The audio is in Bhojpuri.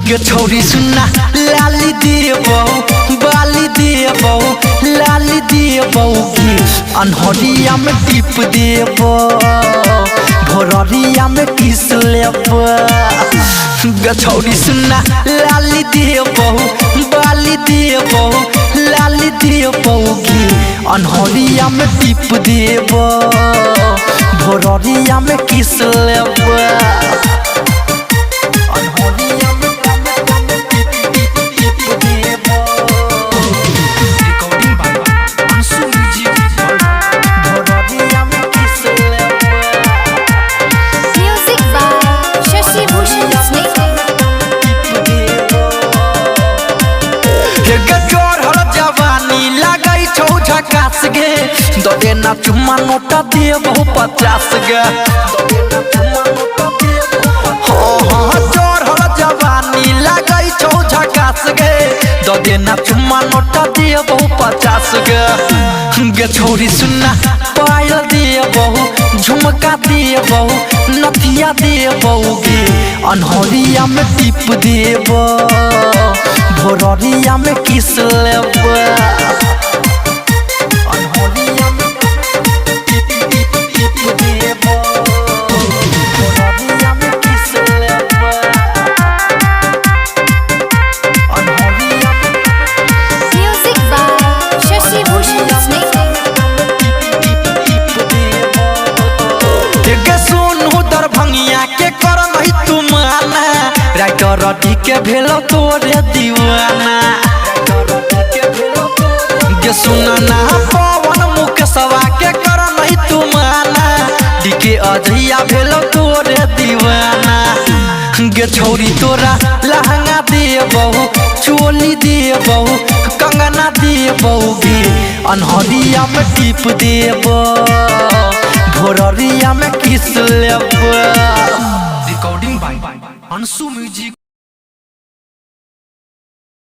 के छोरी सुनना लाली देबो बाली देबो लाली देबो की अनहरिया में टिप देबो भोररिया में किस लेबो के छोरी सुनना लाली देबो बाली देबो लाली देबो की अनहरिया में टिप देबो भोररिया में किस लेबो दे ना चुम्मा नोटा देबो 50 गे हाँ चढ़ल जवानी लागै छौ झकास गे दे ना चुम्मा नोटा देबो 50 गे छोरी सुनना पायल देबो झुमका देबो नथिया देबो गे अनहरिया में टिप देबो भोररिया में किस लेबो के भेलो तोरे दीवाना गे सुनना पवन मुकेशवा के कर नहीं तुमाना डीके अजहिया भेलो तोरे दीवाना गे छोरी तोरा लहंगा देबो चोली देबो कंगना देबो गे अनहरिया में टिप देबो भोररिया में किस लेबो। Recording by Anshu music.